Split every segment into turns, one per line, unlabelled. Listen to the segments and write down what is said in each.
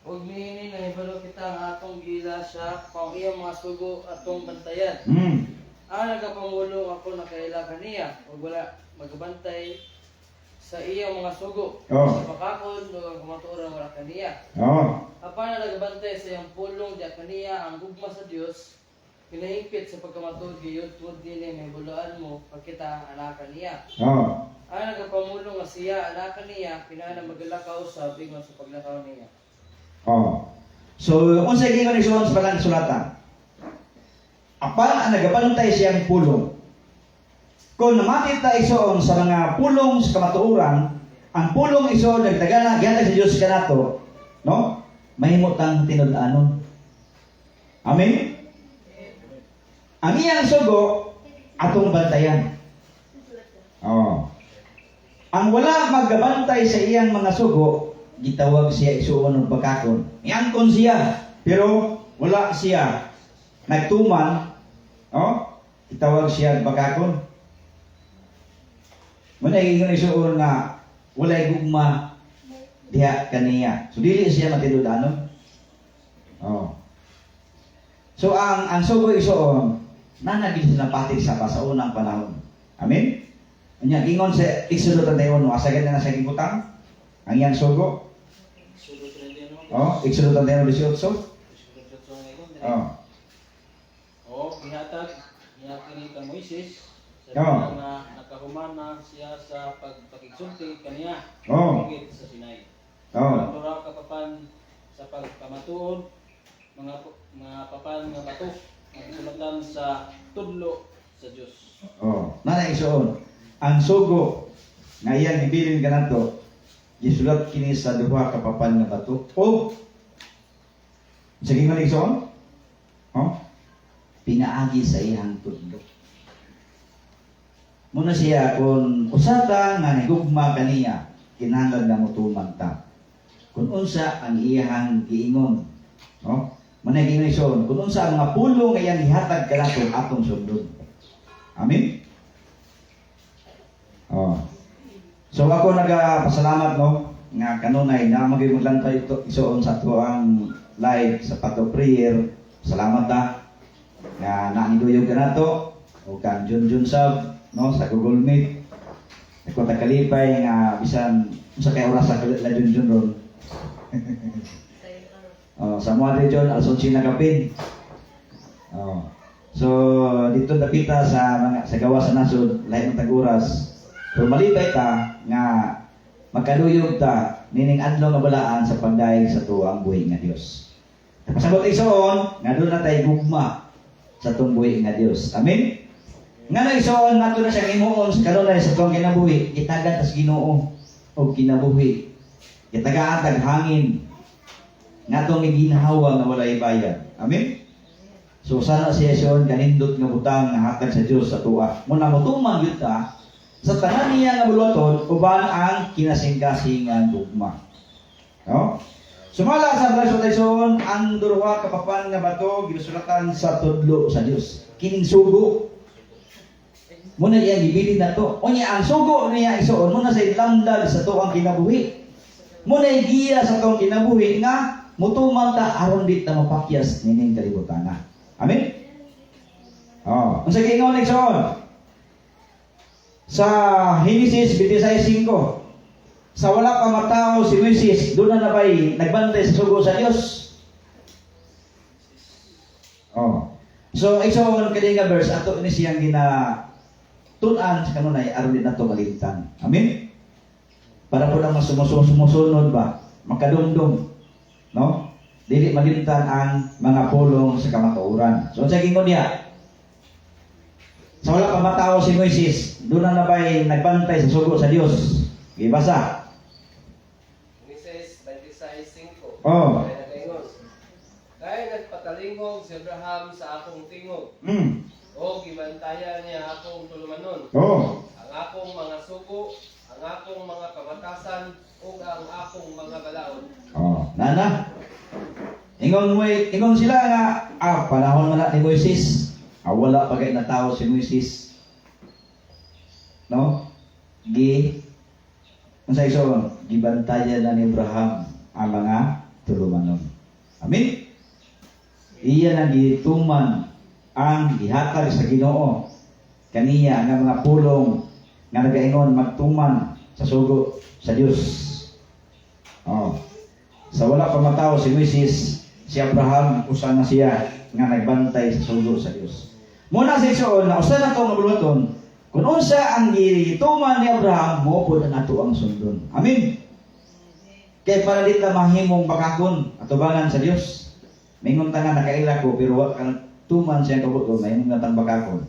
Huwag niini na ibalo kita ang atong gila siya, pang iyang mga sugo atong bantayan. Nagapangulong ako na kaila kaniya, huwag wala magbantay sa iyang mga sugo. Sa pakakon, huwag kumaturan wala kaniya. Apan na nagbantay sa iyang pulong diya kaniya, ang gugma sa Dios, pinahingpit sa pagkamatod, gayod tungod din may bulaan mo, pagkita anak kaniya. Nagapamulong nga siya, anak kaniya, pinana magalakaw sa bingon sa paglakaw niya.
So, kung sa gingon isuon sa palang sulatan, apan ang nagabantay siyang pulong. Kung namatid ta isuon sa mga pulong sa kamatuoran, ang pulong isuon nagdagana gihatag sa Dios kanato, no? Mahimo tang tinud-anon. Amen. Ang iyang sugo atong bantayan. Ang wala maggabantay sa iyang mga sugo, gitawag siya isuon ng pagkakon. Iangkon siya, pero wala siya nagtuman, gitawag siya pagkakon. Muna yung isuon nga walay gugma diha kaniya. So dili siya matinud-anon. So ang sugo isuon nanagid sila patig sa unang panahon. Amen. Anya gingon sa Exodo 31 asagad na sa gibutang ang iyang sugo. Exodo 31 18.
Ihatag ni ka Moises sa mga nakahumana siya sa pagpakigsulti kaniya bukid sa Sinai. Tura kapapan sa pagkamatuon mga papan nga bato sulatan sa tudlo sa Dios.
Nana isuon ang sugo nga iyang ibilin kanato gisulat kini sa duha ka papan nga bato o sige man isuon pinaagi sa iyang tudlo. Muna siya kung usata nga nagugma kaniya kinahanglan nga motuman ta. Kung unsa ang iyang giingon, muna giingon isuon kung unsa ang mga pulong nga iyang ihatag kanato atong sundon. Amen. So ako nagapasalamat nga kanunay na magimudlantay ito isuon sa ato ang live sa pato prayer. Salamat ta nga naaniduyog kanato o kang Junjun Sab sa Google Meet. Ako takalipay nga bisan sa kay oras sa la Junjun ron. Sa mga region alson sina kapin. So dito napita sa mga sa gawa sa nasod lahi ng tag-oras. Pero malipay ta nga magkaluyog ta nining adlaw nga balaan sa pagdayeg sa tuwang buhi nga Dios. Pasabot isuon nga doon na tayo gugma sa tuwang buhi nga Dios. Amen. Nga na isuon nato na siyang imuon sa kanunay sa tuwang kinabuhi, itagan tas Ginoo og kinabuhi. Itagaan tag hangin nga tong ginhawa nga walay bayad. Amen. So sana siya isuon kanindot nga butang nga hatag sa Dios sa tuwa. Muna motumang gyud ta sa tanan niya nga buluton uban ang kinasing-kasingan gugma. Sumala sa presentasyon ang duha ka papan nga bato gisulatan sa tudlo sa Dios. Kining sugo. Muna iya gibilin nato. Unya ang sugo niya isuon muna sa ilamdag sa tuwang kinabuhi. Muna giya sa tuwang kinabuhi nga mutuman ta aron dit na mapakyas nining kalibutan. Amen. Unsa giingon isuon? Sa Genesis 26:5 sa wala pa matao si Moises doon na nabay nagbantay sa sugo sa Dios. So isuon kini nga verse ato ni siyang tun-an sa kanunay aron din nato malimtan. Amen. Para po lang sumusunod ba makadumdum dili malimtan ang mga pulong sa kamatuoran. So sa gingon niya sa wala pa matao si Moises doon na nabay nagbantay sa sugo sa Dios. Gibasa
Genesis 26:5. Kaya nagpatalingog si Abraham sa akong tingog. O gibantayan niya akong tulumanon. Ang akong mga sugo, ang akong mga kamatasan, ug ang akong mga balaod.
Nana. Ingon sila nga panahon man ni Moises. Wala pa kay na tao si Moises. Unsa ison? Gibantayan na ni Abraham ang mga tulumanon. Amen. Iya nang gituman ang gihatag sa Ginoo kaniya nga mga pulong nga nagaingon magtuman sa sugo sa Dios. Sa wala pa mataw si Moises, si Abraham usa na siya nga nagbantay sa sugo sa Dios. Muna sa igsoon na usa na to mabuluton kung unsa ang gituman ni Abraham mo pud ang ato ang sundon. Amen. Kay para di ta mahimong bakakon atubangan sa Dios. Mingon ta nga nakaila ko pero wa ka tuman siya kabuton mahimong natang bakakon.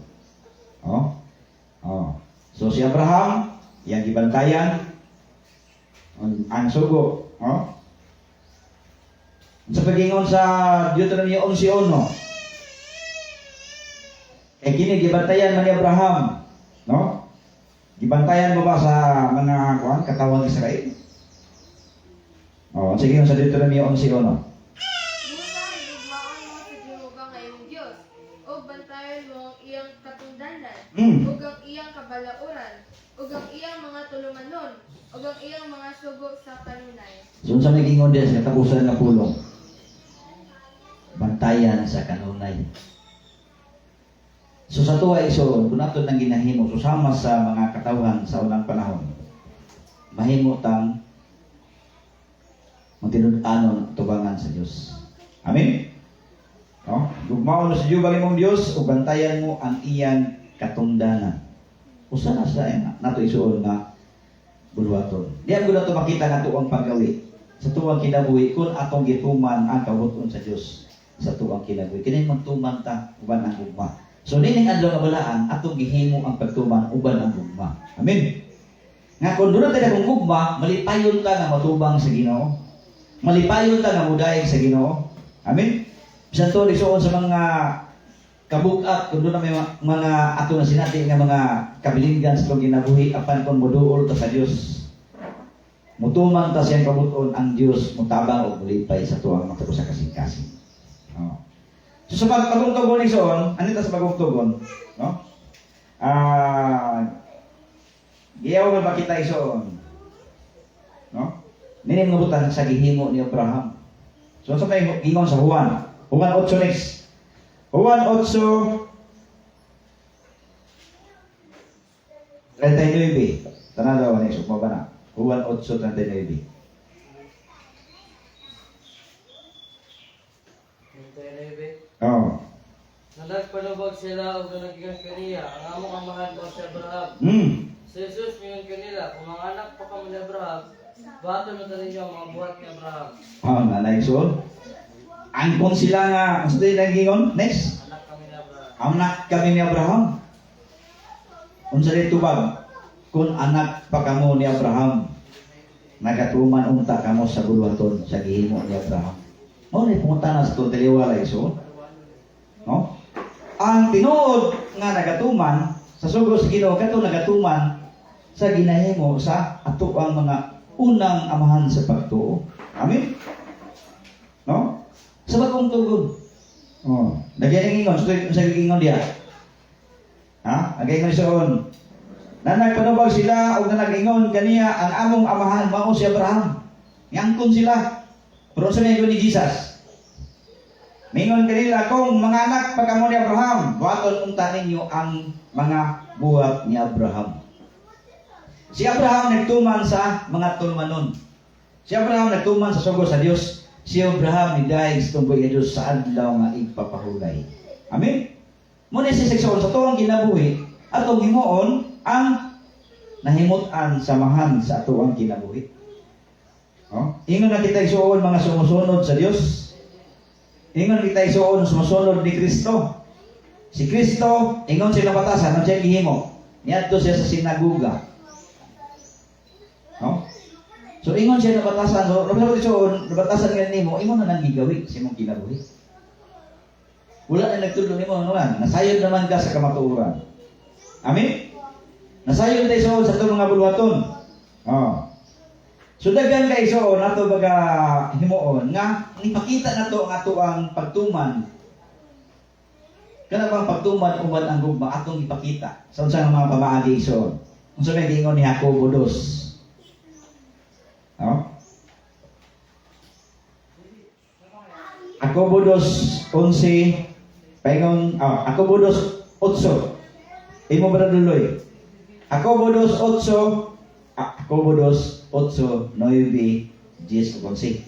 So si Abraham yang gibantayan ang sugo. Sa pagingon sa Deuteronomy 11:1. Kini gibantayan man ni Abraham, no? Gibantayan mo ba sa mga katawan ni Israel? Sige sa Deuteronomy 11:1.
Musa, higugmaon mo sa Jehovah ngayong Diyos, o bantayan mo ang iyang katungdanan, ug ang iyang kabalauran, ug ang iyang mga tulumanon, ug ang iyang mga sugo sa kanunay.
So sa nagingon din sa katapusan nga pulong. Bantayan sa kanunay. So sa tuwa igsoon, kung nato nang ginahimo susama sa mga katawhan sa unang panahon, mahimo tang magtinud-anon tubangan sa Dios. Amen. Gugmaon sa Dios bali mong Dios ug bantayan mo ang iyang katungdanan. Usa na sa nato igsoon nga bulwaton. Diyan ko nato makita nato ang paggawi sa tuwang kinabuhi kung atong gituman ang kabuton sa Dios sa tuwang kinabuhi. Kini magtuman ta uban ang gugma. So nining adlaw nga balaan atong gihimo ang pagtuman uban ang gugma. Amen. Nga kung doon tayo kung gugma, malipayon ta nga matubang sa Ginoo. Malipayon ta nga mudayeg sa Ginoo. Amen. Bisan to lisuon sa mga kabug-at kung doon na may mga ato na sinati nga mga kabilingan sa itong ginabuhi apan kung moduol ta sa Dios. Mutuman ta siyang kabuton ang Dios mutabang og mulipay sa tuwang matapos sa kasing-kasing. So sa pagtugon ni Soon, anita sa pagtugon, no? Giyaw ba kita isoon? No? Nining ngabutan sa gihimo ni Abraham. So sa may gingon sa Juan 8 next. Juan 8:39. Tanan daw ni sukma ba na? Juan 8:39.
Na nagpanubag sila o naging kaniya, ang among amahan mo si Abraham. Si Jesus ngayon kanila, kung mga anak pa kami ni Abraham, bato na ninyo ang mga buhat ni Abraham.
Nanay so. Angkon sila nga, ang sabi na gingon, next.
Anak kami ni Abraham.
Anak kami ni Abraham. Unsa rin tubag? Kung anak pa kamo ni Abraham, nagatuman unta kamo sa bulwaton sa gihimo ni Abraham. Ni pumunta na sa itong taliwala iso. No? Ang tinuod nga nagatuman sa sugo sa Ginoo kato nagatuman sa ginahimo sa ato ang mga unang amahan sa pagtuo. Amen. No? Sa bagong tugon. Nagyan ingon sa gingon dia. Againgon soon. Na nagpanubag sila o na nag-ingon kaniya ang among amahan mao si Abraham. Ngangkon sila. Pero sa mga ni Jesus. Mingon kanila kung mga anak pagkamo ni Abraham, buhaton unta ninyo ang mga buhat ni Abraham. Si Abraham nagtuman sa mga tulmanon. Si Abraham nagtuman sa sugo sa Dios. Si Abraham ni dahil sa tumboy nga Diyos sa adlaw nga ipapahulay. Amen? Muna si seksyon sa tuwang kinabuhi atong himuon ang nahimutan samahan sa tuwang kinabuhi. Ingon na kita isuon mga sumusunod sa Dios. Ingon kita isuon sumusunod ni Kristo. Si Kristo, ingon sila batasan, ang siya gihimo. Niadto siya sa sinaguga. So ingon siya na batasan, so nabatasan nga nimo, ingon na nang gigawi sa imong kinabuhi. Wala na nagtulong nimo nga, nasayod naman ka sa kamatuoran. Amen? Nasayod tayo sa itong mga bulwaton. So daghan kay so nato baga himuon nga ipakita nato ang ato ang pagtuman. Kana bang pagtuman uban ang gugma atong ipakita sa unsa nga mga pamaagi so. Unsa may gingon ni Jacobo 2. Akobo 2:11 paingon Akobo 2:8. Imo ba duloy? Akobo 2:8 Akobo 2:8 9 10 11.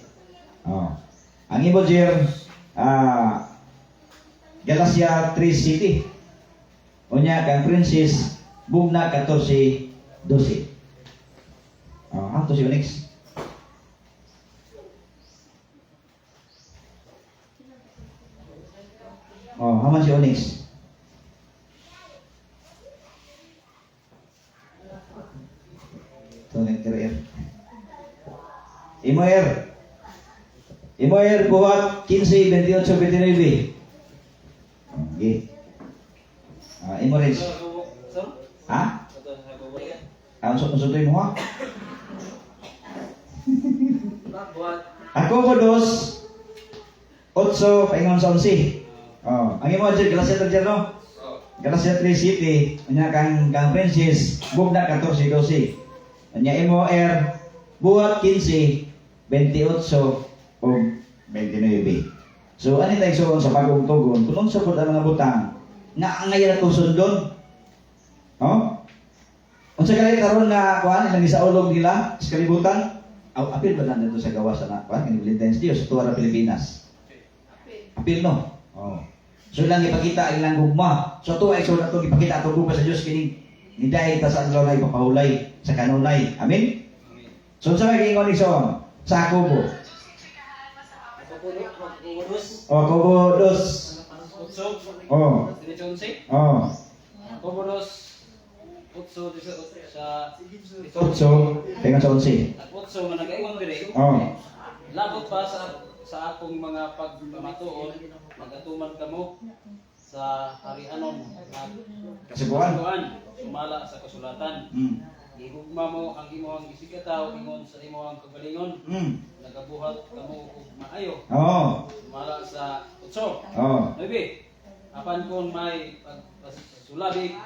Ang imo jer Galacia 3:7. Unya kang Princess Bugna 14:12. Ato si Onyx. Haman si Onyx. Ito nagkira. Imo buhat 15, 28, 29. Okay. Imo rin. Ha? Unsutoy mo ha? Ako po 2:8 paingon sa 11. Ang imo dyan, Galacia 3, no? Galacia 3:7. Anya kang Princess Bugna 14:12. Anya imo buhat 15, 28 o 29. So ani tayo so sa bagong tugon, kung sa pud ang mga butang nga ngayon ato sundon. Unsa kay karon nga kuan ilang gisaulog nila sa kalibutan? Apil ba nandito sa gawas na kuan ni Valentine's Day sa tuwa Pilipinas? Apil no. So lang ipakita ang ilang gugma. So tuwa ay so nato ipakita ato gugma sa Dios kini ni dahil ta sa adlaw na ipapahulay sa kanunay. Amen. So sa mga ingon ison sa Akobo. Akobo 2.
Akobo 2:8 sa
8 tingnan sa 11.
At 8 nga nag-ingon dire. Labot pa sa akong mga pagmatuon, magatuman kamo sa harianon
Kasuguan.
sumala sa kasulatan. Ihugma mo ang imong gisigataw ingon sa imong kagalingon. Nagabuhat kamo og maayo. Sumala sa 8. Maybe apan kung may sulabi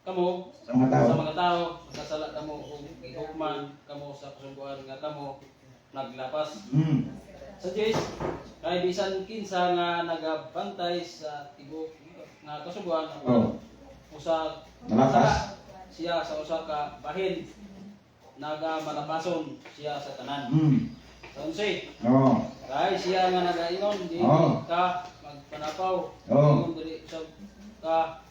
kamo
Sa mga tao.
makasala kamo og ihugman kamo sa kasulguan nga kamo naglapas. Sa Diyos, kay bisan kinsa nga nagabantay sa tibok nga kasuguan usa
Malapas.
siya sa usa ka bahin nagamalapason siya sa tanan. Sa 11. Kay siya nga nagaingon di ka magpanapaw. Ingon dili sa ka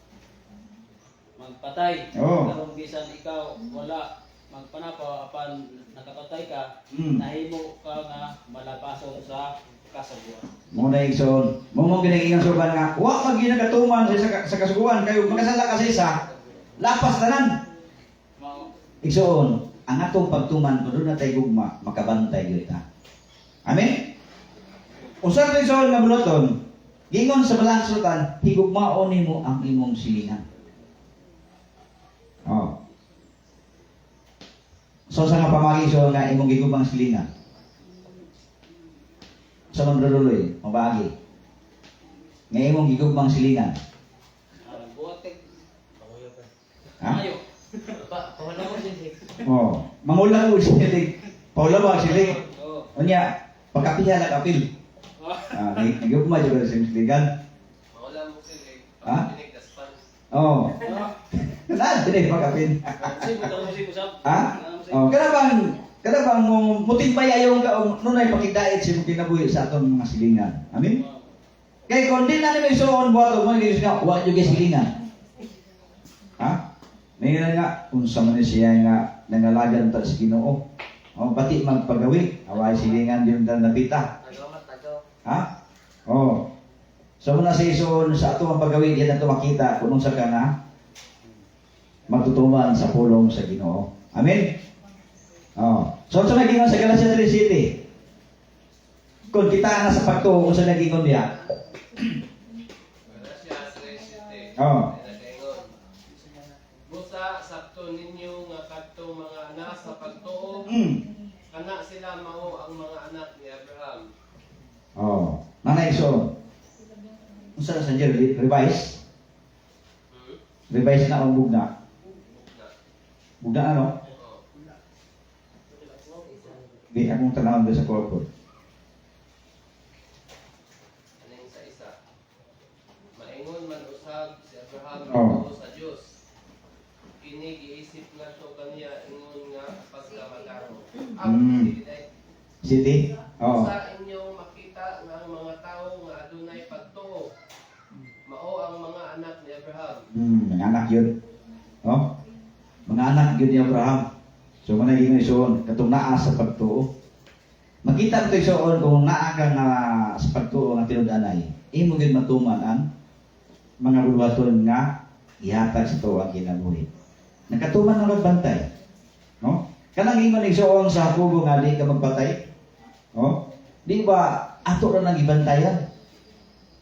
magpatay. Karon bisan ikaw wala magpanapaw apan nakapatay ka, nahimo ka nga malapason sa kasuguan.
Muna igsoon. Mo ginagingan suban nga, wa man ginagatuman sa kasuguan kayo makasala ka sa isa. Lapas tanan. Igsoon, ang atong pagtuman kuno na tay gugma makabantay gyud ta. Amen. Usa tay igsoon nga buloton, gingon sa balang sultan, higugmaon nimo ang imong silingan. So sa nga pamagi so nga imong gigubang silingan. Sa mandraluloy, mabagi. Nga imong gigubang silingan.
Ayo. Pahula mo silig.
Mangula ko silig. Paula ba silig? Unya, pagkapiha na kapil. Nagugma jud sa siligan.
Pahula mo silig.
Silig daspan. Kana dinay pagkapin. Kada bang mo mutimbay ayon ka nunay pakidait si mo kinabuhi sa atong mga silingan. Amen. Kay kon di na ni suon buhat mo ni nga wa jud silingan. Mayroon nga unsa man siya nga nangalagan ta sa Ginoo. Pati magpagawi, away silingan yung napita. So muna sa ison sa atong paggawi diyan nato makita kung unsa ka na magtutuman sa pulong sa Ginoo. Amen. So sa nagingon sa Galacia 3:7. Kung kita na sa pagtuo kung sa nagingon niya.
Galacia 3:7. Busa sakto ninyo nga kadtong mga anak sa pagtuo. Kana sila mao ang mga anak ni Abraham.
Nanay so. Unsa na sa revise? Revise na ang bugna. Bugna ano? Di akong tanawon sa corporate. City. Oh.
Sa inyong makita nga ang mga tao nga adunay pagtuo, mao ang mga anak ni Abraham.
Mga anak yun. Oh. Mga anak yun ni Abraham. So, managing isuon, katong naa sa pagtuo. Makita ko isuon kung naa ka na sa pagtuo nga tinud-anay, imo gyud matuman ang mga buluhaton nga ihatag sa tuwa ang kinabuhi. Nakatuman ang nagbantay. No? Kanang ingon isuon sa Jacobo nga di ka magpatay. No? Di ba ato ra nang ibantayan?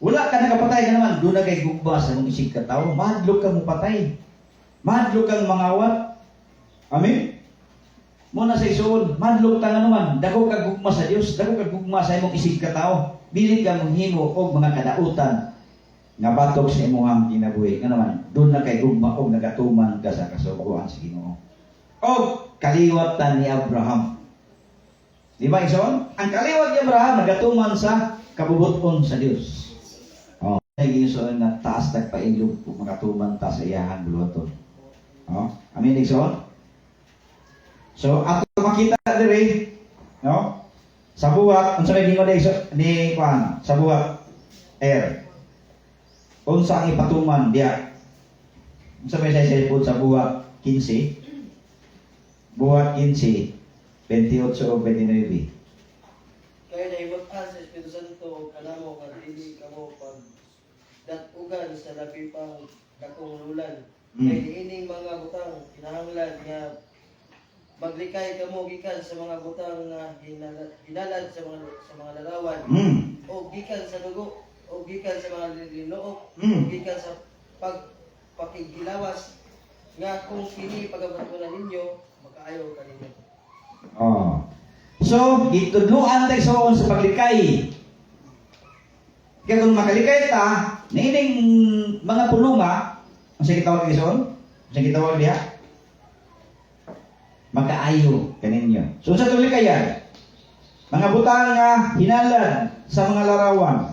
Wala ka nakapatay ka naman, doon na kay gugba sa mong isig ka tao, mahadlok ka mo patay. Mahadlok kang mangawat. Amen? Muna sa isuon, madlog ka nga naman, dako ka gugma sa Dios, dako ka gugma sa imong isig ka tao, dili ka manghimo og mga kadautan nga batok sa imong kinabuhi. Nga naman, doon na kay gugma og nagatuman ka sa kasuguan sa Ginoo. Og kaliwatan ni Abraham. Di ba ison? Ang kaliwat ni Abraham nagatuman sa kabubuton sa Dios. Oh, ay ison na taas nagpailog kung makatuman ta sa iyahang buluhaton. Oh, amen ison? So, ato makita diri, no? Sa buhat, unsa may gingon ni Juan, sa buhat unsa ang ipatuman diya? Unsa may sa buhat 15? Buhat 15, 28 o 29.
Kaya naibutan sa Espiritu Santo kanamo nga dili kamo pag datugan sa labi pang dakong lulan. Kaya diining mga butang kinahanglan nga maglikay kamo gikan sa mga butang nga hinalad sa mga larawan. O gikan sa dugo, o gikan sa mga linuok, o gikan sa pagpakigilawas nga kung kini pagabatunan ninyo, makaayaw ka ninyo.
Oh. So, gitudluan tayo sa paglikay. Kaya kung makalikay ta, niining mga pulunga, ang sa kitawag ison, ang sa kitawag diha, magkaayo kaninyo. So sa tuloy kaya, mga butang nga hinalad sa mga larawan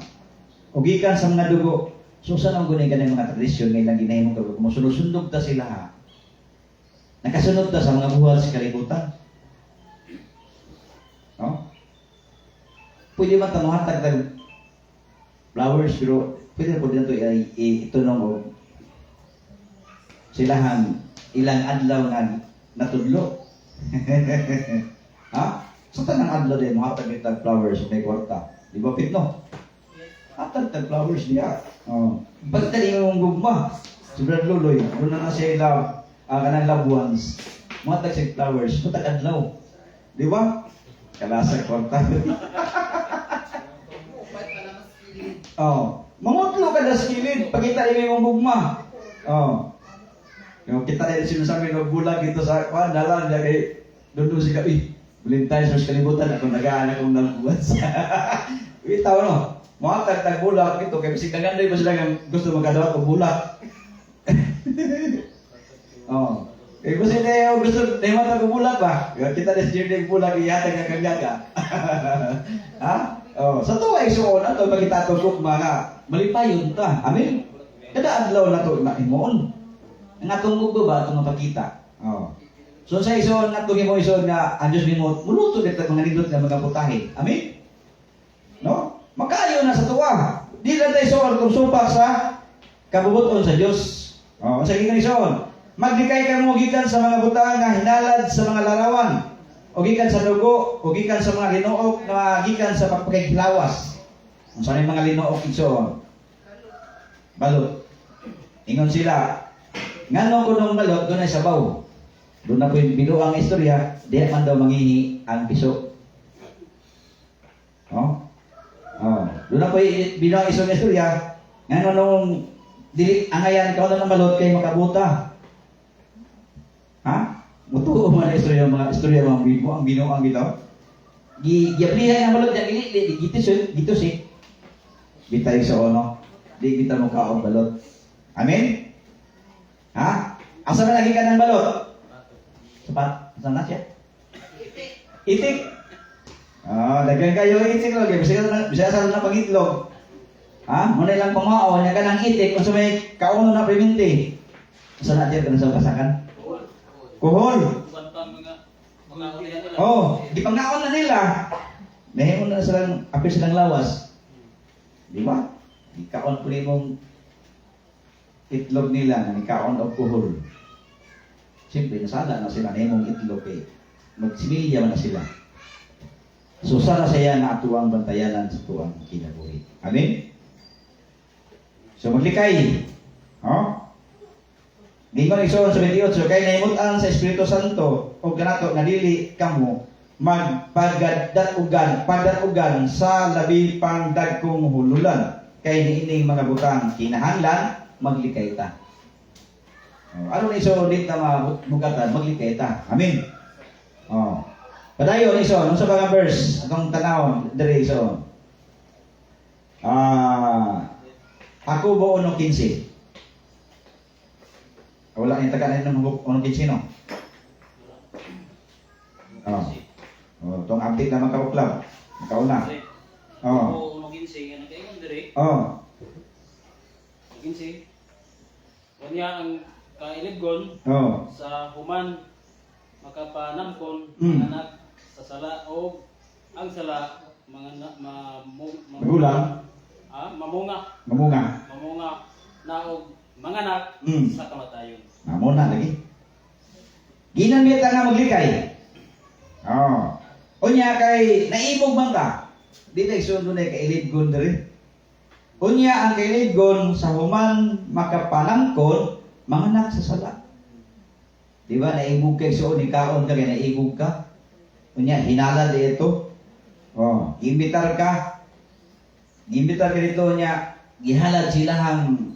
o gikan sa mga dugo. So saan ang gunay ganang mga tradisyon ngayon lang ginahimong kagod? Musunod-sundog ta sila ha. Nakasunod ta sa mga buhat sa kalibutan. No? Pwede man tanuhan tagtag flowers, pero pwede po din ito itunong o silahan ilang adlaw na natudlo. Ha? So tanang adlaw din, mahatag itag flowers may kwarta. Di ba pitno? Hatag tag flowers niya. Oh. Pagtali yung gugma, si Brad Luloy, doon na siya love, kanang loved ones. Mahatag siya flowers, matag adlaw. Di ba? Kalasag kwarta. Oh. Mangutlo ka na sa kilid, pagkita yung gugma. Oh. Yung kita na sinasabi ng bulag dito sa kwan, dalan niya kay doon si Gabi. Bulintay sa kalibutan, ako nagaan akong nagbuwas. Itaw no, mga tag bulag ito, kaya bisig naganday ba sila nga gusto magkadawat o bulag. Oh. Kaya gusto niya gusto, na yung matag bulag ba? Kita na siya yung bulag, iyatag ang kagaga. Ha? Oh. Sa tuwa isuon, ato magkita itong mga malipayon ta. Amen? Kada adlaw na ito, na imoon. Ang atong gugo ba itong mapakita? Oh. So sa ison, atong mo ison nga ang Diyos mo, muluto dito mga nindot na mga putahin. Amen? No? Makayo na sa tuwa. Di lang tayo ison kung supak sa kabubuton sa Diyos. Oh, sa ginang ison, maglikay ka mo gikan sa mga butang nga hinalad sa mga larawan. O gikan sa dugo, o gikan sa mga linuok na gikan sa pagpakikilawas. Kung saan yung mga linuok ison? Balot. Ingon sila, ngano ko nung balot, doon ay sabaw. Doon na po yung binuang istorya, di man daw mangihi ang piso. Oh? Oh. Doon na po yung binuang istorya, ngano nung angayan ka na ng balot kay makabuta. Ha? Mutuo man ang istorya, mga binuang bitaw. Giaplihan ang balot, gito si. Bitay sa ono, di kita mo kaong balot. Amen? Ha? Asa na lagi ka ng balot? Sapat? Saan na siya? Itik. Daghan kayo itik lagi. Bisa sa na pagitlog. Ha? Muna lang pangmao. Nya ka ng itik. Kung sa may kauno na priminti. Saan na siya ka na sa kasakan? Kuhol. Oh, di pangnaon na nila. Nahimo na silang apil silang lawas. Di ba? Ikaon po mong itlog nila na ikaon o kuhol. Siyempre, nasala na sila nahimong itlog eh. Magsimilya man na sila. So, sana saya na atuang bantayanan sa tuang kinabuhi. Amen? So, maglikay. Oh? Gingon igsoon sa 28, kay naimutan sa Espiritu Santo o kanato nadili kamo pagdarugan sa labi pang dagkong hululan kay niining mga butang kinahanglan maglikay ta. Ano ni so dit na mabugatan maglikay ta. Amen. Oh. Padayon iso nung sa mga verse atong tanawon diri iso. Ako bo 1:15. Wala ni taga na ng 1:15 no. Oh, tong update na makabuklab. Makauna.
Oo, mag-insi. Ano kayo yung dire?
Oh.
Mag-insi. Kanya ang kailibgon sa human makapanamkon anak sa sala o ang sala mga
magulang
mamunga na og mga anak sa kamatayon.
Mamuna lagi. Ginamit nga maglikay. Unya kay naibog man ka. Di na isundo na kay ilidgon diri. Unya ang kailidgon sa human makapanangkon mga anak sa sala. Di ba naibog kay suon ikaon ka kay naibog ka. Unya hinala di ito. Imbitar ka. Imbitar ka dito unya gihalad silahang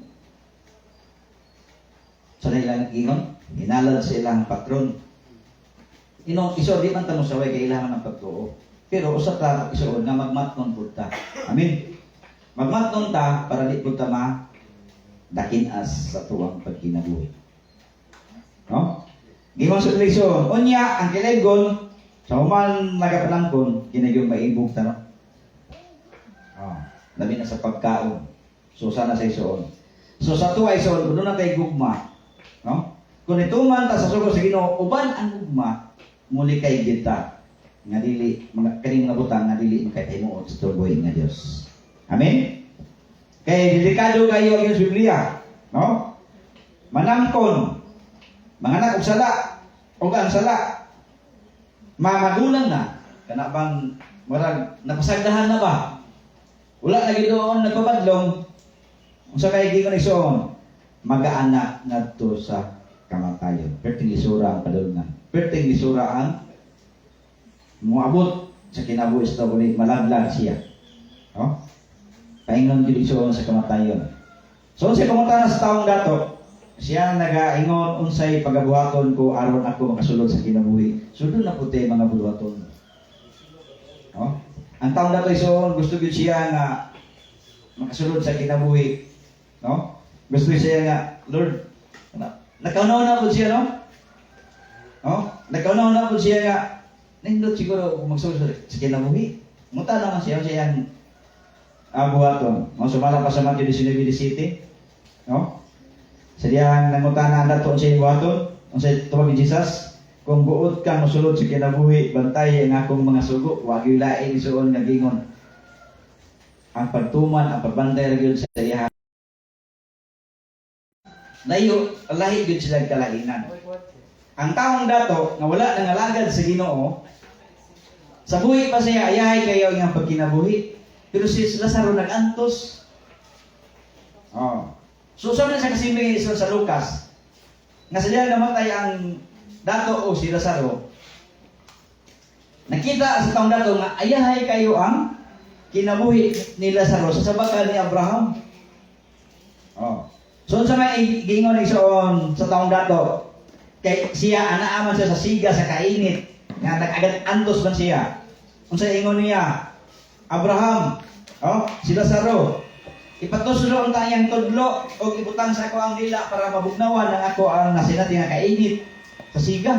sa ilang ingon, hinalad sa ilang patron. Iso di man tanong saway kailangan ng pagtuo. Pero usa ta isoon nga magmatnon pud ta. Amen. Magmatnon ta para di pud ta dakinas sa tuwang pagkinabuhi. No? Gimong sa lesson, unya ang kilegon sa human nagapanangkon kinagyong maibog ta no. Labi na sa pagkaon. So sana sa isoon. So sa tuwa isoon kuno na kay gugma. No? Kung ituman ta sa sugo sa Ginoo, uban ang gugma muli kay kita nga dili mga kani mga butang nga dili makahimo sa tuboy nga Dios. Amen. Kay delikado kayo ang Biblia, no? Manangkon mga anak og sala, og ang sala mamagulang na kana bang murag napasagdahan na ba? Wala na gidoon nagpabadlong. Unsa kay gingon igsoon? Mag-aanak ngadto sa kamatayon. Perting isura ang padulungan. Perting isura ang muabot sa kinabuhi sa tawali malaglag siya. No? Paingon gid igsoon sa kamatayon. So sa kamatayon sa taong dato, siya nagaingon unsay pagabuhaton ko aron ako makasulod sa kinabuhi. Sudon na puti mga buhaton. No? Ang taong dato igsoon gusto gid siya nga makasulod sa kinabuhi. No? Gusto siya nga, Lord, nakaunaw na po siya, no? Nakaunaw na po siya nga, nindot siguro magsulod sa kinabuhi. Muta naman siya ang buhaton. Sumala pa sa Matthew 19:17, no? Sa diyang nangutanan na to siya buhaton, ang sa tawag ni Jesus, kung buot ka mosulod sa kinabuhi, bantay ang akong mga sugo, wag yung lain isuon nga gingon. Ang pagtuman, ang pagbantay ra sa diha. Layo, lahi gyud sila kalainan. Ang taong dato nga wala nang alagad sa Ginoo, sa buhi pa siya ayahay kayo nga pagkinabuhi. Pero si Lazaro nag-antos. So sa siya kasiming sa Lucas, nga sila namatay ang dato o si Lazaro. Nakita sa taong dato nga ayahay kayo ang kinabuhi ni Lazaro sa sabakan ni Abraham. So sa may gingon igsoon sa taong dato, kay siya anaaman siya sa siga sa kainit nga nag-agad antos man siya. Unsa ingon niya? Abraham, si Lazaro, ipatuslo ang tayang tudlo o ibutang sa ako ang dila para mabugnawan ang ako ang nasinati nga kainit sa siga.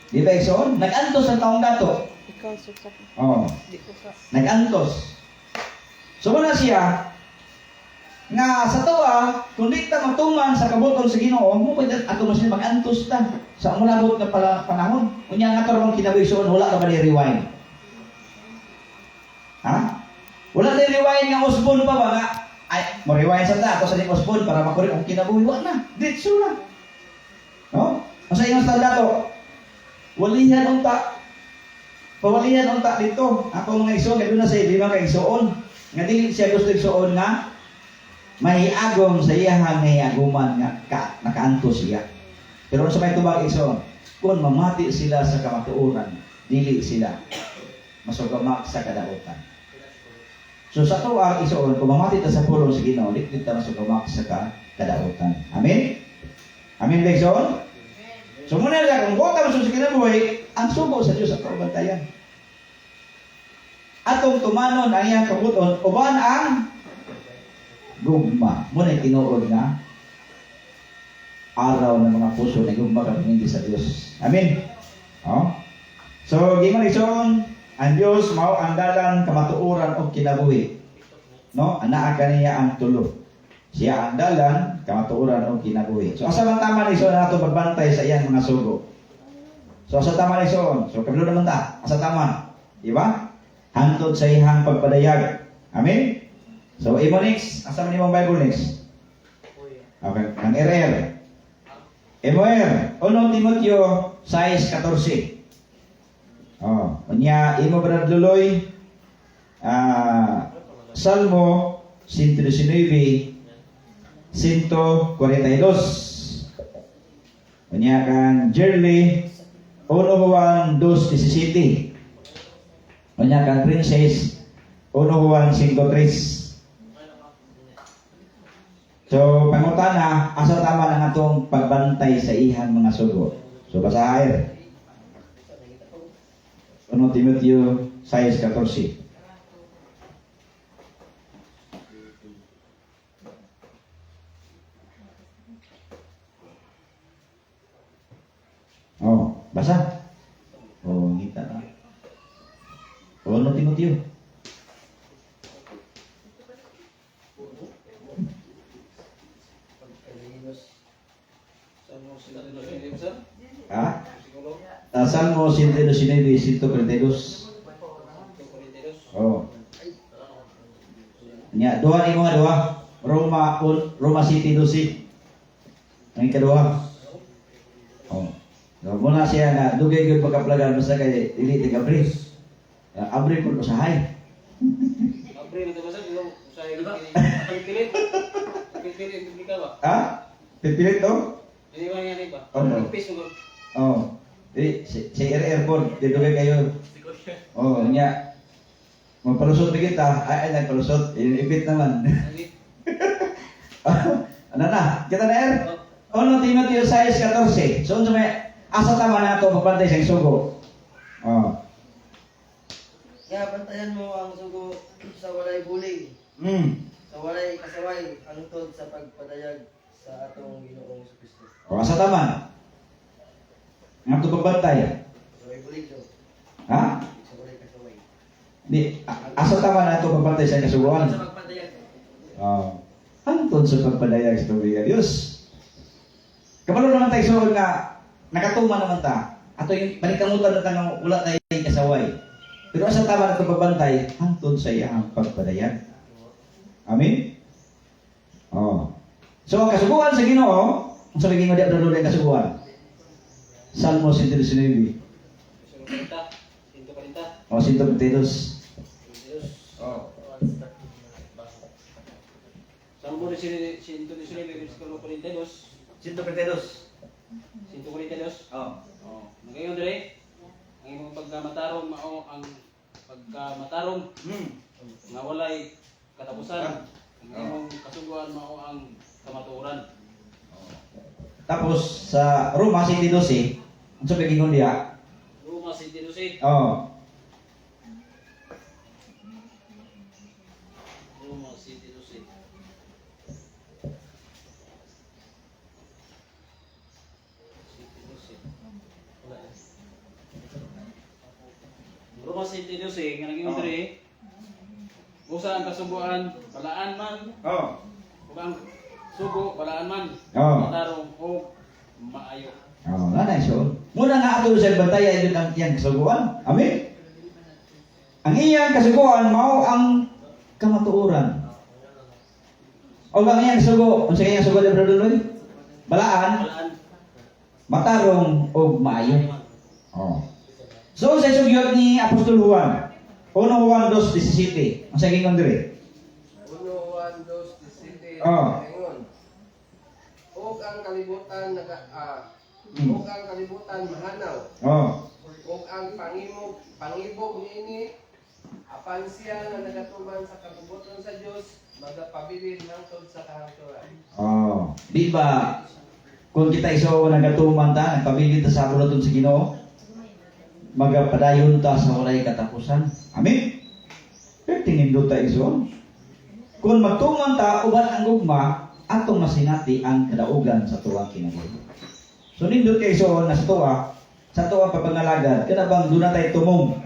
Di ba igsoon? Nag-antos ang taong dato. Nag-antos. So muna siya, Nga sa tuwa, kung di ta matuman sa kabuton sa Ginoo, mo pwede ato mas mag-antos ta sa umulabot nga pala panahon. Unya nga karon kinabuhi suon wala ka ba ni rewind? Ha? Wala na rewind nga usbon pa ba nga? Ay, mo rewind sa ta ato sa ning usbon para makurik ang kinabuhi wa na. Ditso na. No? Asa ingon sa dato? Walihan unta. Pawalihan unta dito. Ako mga igsoon kay na sa lima ka igsoon. Nga dili siya gusto igsoon nga mahiagom sa iyahang nahiaguman nga nakaanto siya. Pero sa may tubag igsoon, kung mamati sila sa kamatuoran, dili sila masugamak sa kadautan. So sa tuwa igsoon, kung mamati ta sa pulong sa Ginoo, dili ta masugamak sa kadautan. Amen. Amen ba igsoon? So muna lang, kung buwan ka sa kinabuhi, ang sugo sa Diyos at kaubantayan. Atong tumanon ang iyang kabuton, uban ang gugma. Muna tinuod nga araw ng mga puso na gugma kapag sa Diyos. Amen? Oh? So, gingon igsoon, ang Diyos mao ang dalan kamatuoran o kinabuhi. No? Anaa kaniya ang tulo. Siya ang dalan, kamatuoran o kinabuhi. So, asa man tama ni Igsoon na ito pagbantay sa iyang mga sugo? So, asa tama ni Igsoon? So, kabilo naman ta. Asa tama? Diba? Hantod sa iyang pagpadayag. Amen? So, imo next. Asa man imong Bible next? Okay. Ang RR. MOR. 1 Timoteo 6:14. Oh. Unya, imo Brad Luloy. Salmo 119. 142. Unya kan Jerly 1 Juan 2:17. Unya kan Princess 1 Juan 5:3. So pangutana, asa tama lang atong pagbantay sa ihang mga sugo. So basahin. 1 Timoteo 6:14. Oh, basa. Oh, kita na. 1 Timoteo. Ha? Salmo 119, 142. Oh. Nya, duha ni mga duha. Roma City 12. Ang ikaduha. Oh. So, muna siya na dugay gyud pagkaplagan basta kay dili ti Gabriel. Abre ko usahay.
Abre na basa dilo usahay pilit. Pilit publika ba?
Ha? Pipilit to?
Ini ba yan iba?
Oh.
Piso mo.
Oh. Si airport di dugay kayo. Oh, nya. Magpalusot kita, ay nagpalusot. Ibit naman. Ano na? Kita na air? 1 Timoteo 6:14. So, may asa tama na ito pagpantay sa sugo. Oh.
Kaya bantayan mo ang sugo sa walay bulig, sa walay kasaway, hangtod sa pagpadayag sa atong Ginoong Kristo.
O, asa tama? Nga ito pagbantay.
Sa walay bulig daw,
Ha?
sa walay kasaway.
Di, asa tama na ito pagbantay sa kasuguan?
Sa pagpadayag.
Oh. Hangtod sa pagpadayag sa tubig ng Diyos. Kapalo naman tayo suod nga, nakatuma naman ta. Ato yung panikamutan na tanong, wala tayong kasaway. Pero asa tama na ito pagbantay, hangtod sa iyang pagpadayag. Amen? Oh. So, ang kasuguan sa Ginoo, ang sabi Ginoo di abdalo ang kasuguan. Salmo 119.
140.
O, 122. Oh.
Salmo ni Sinto Corintianos.
122.
142.
Oh.
Oh, ngayon dire ang imong pagkamatarong mao ang pagkamatarong nga walay katapusan. Ang imong kasuguan mao ang kamatuoran.
Tapos, sa Roma 1:12, ang sabi Ginoo diya,
Roma 1:12.
oh,
Roma 1:12. Roma 1:12 nga naging dire. Usa ang kasuguan, balaan man,
oh,
ug ang sugo balaan man.
Oo.
Matarong o maayo.
Oh, nanay so. Muna nga ato sa bantaya ito ang iyang kasuguan. Amen. Ang iyang kasuguan mao ang kamatuoran. O ang iyang sugo, unsa iyang sugo Brother Lloyd? Balaan,
Balaan.
matarong o maayo. Oh. So sa sugyot ni Apostol Juan, 1 Juan 2:17. Unsa gingon dire?
1 Juan 2:17
Oh.
ingon. Og ang kalibutan og ang kalibutan mahanaw.
Oh.
Og ang pangibog niini apan siya nga nagatuman sa kabubuton sa Dios magapabilin hangtod sa kahangturan.
Oh. Di ba kung kita iso nagatuman ta, nagpabilit ta sa bulaton sa Ginoo, magapadayon ta sa walay katapusan. Amen. Pero tingin ta iso. Kung magtuman ta uban ang gugma, atong masinati ang kadaugan sa tuwang kinabuhi. So nindot kay iso na sa tuwa papangalagad, kada bang doon na tayo tumong.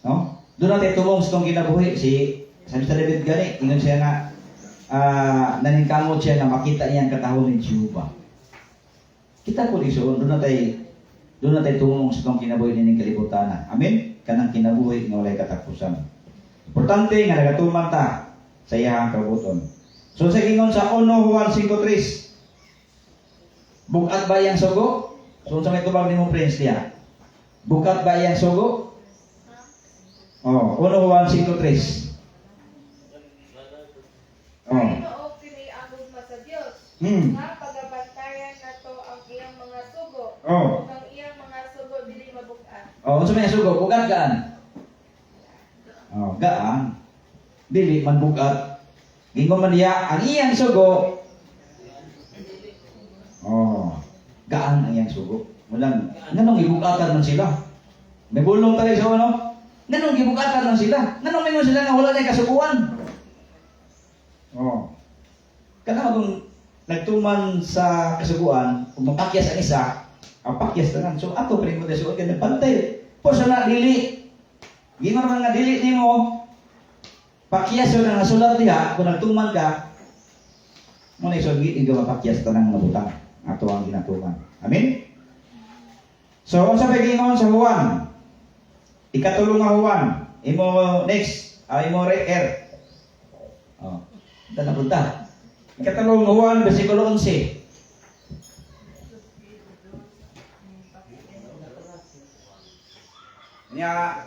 No? Doon na tayo tumong sa itong kinabuhi. Si Mr. David gani, ingon siya nga, naningkamot siya na makita niya ang katahon ni Jehovah. Kita po iso, doon na tayo tumong sa itong kinabuhi ng kalibutan. Amen? Kanang kinabuhi ng walay katapusan. Importante nga nagatuman ta sa iyang kabuton. So sa gingon sa 1 Juan 5:3, bukat ba iyang sugo? So sa may tubag ni mo friends niya, bukat ba iyang sugo? Oh, 1 Juan 5:3. Oh.
Ginoo kini ang gugma sa Dios. Nga pagabantayan nato ang iyang mga sugo.
Oh.
Ug ang iyang mga sugo dili mabugat.
Oh, unsa may sugo? Bukat gaan. Oh, gaan. Dili man bukat. Gingon man niya ang iyang sugo. Oh, gaan ang iyang sugo. Mulang nganong gibukatan man sila? May bulong tayo sa ano? Nganong gibukatan man sila? Nganong mingon sila nga wala na kasuguan? Oh. Kana kung nagtuman sa kasuguan, kung mapakyas ang isa, ang pakyas tanan. So ato pa rin mo tayo sugot kaya pantay. Po sa na dili. Gingon man nga dili nimo. Pakyas yun ang nasulat diha, kung nagtuman ka, muna isugit, hindi mapakyas tanang mabutang. Ato ang ginatuman. Amen? So, kung sabi gingon sa Juan, ikatulong nga Juan, imo next, imo R. Oh, ito na punta. Ikatulong nga Juan, versikulo 11. Nya,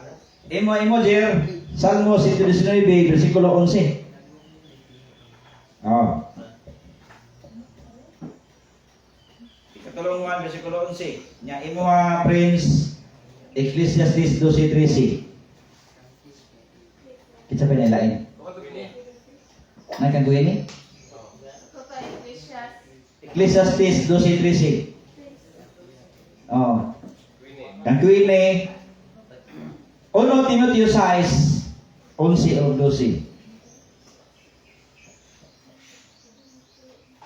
imo Jer, Salmo 119, versikulo 11. Oh. Ikatulong 1, versikulo 11. Nya, imo Prince, Ecclesiastes 12:13. Kita pa nilain. Nagkang ini?
Ito kay
Ecclesiastes
Ecclesiastes
12:13. Oh. Kang ini 1 Timoteo 6:11 o 12.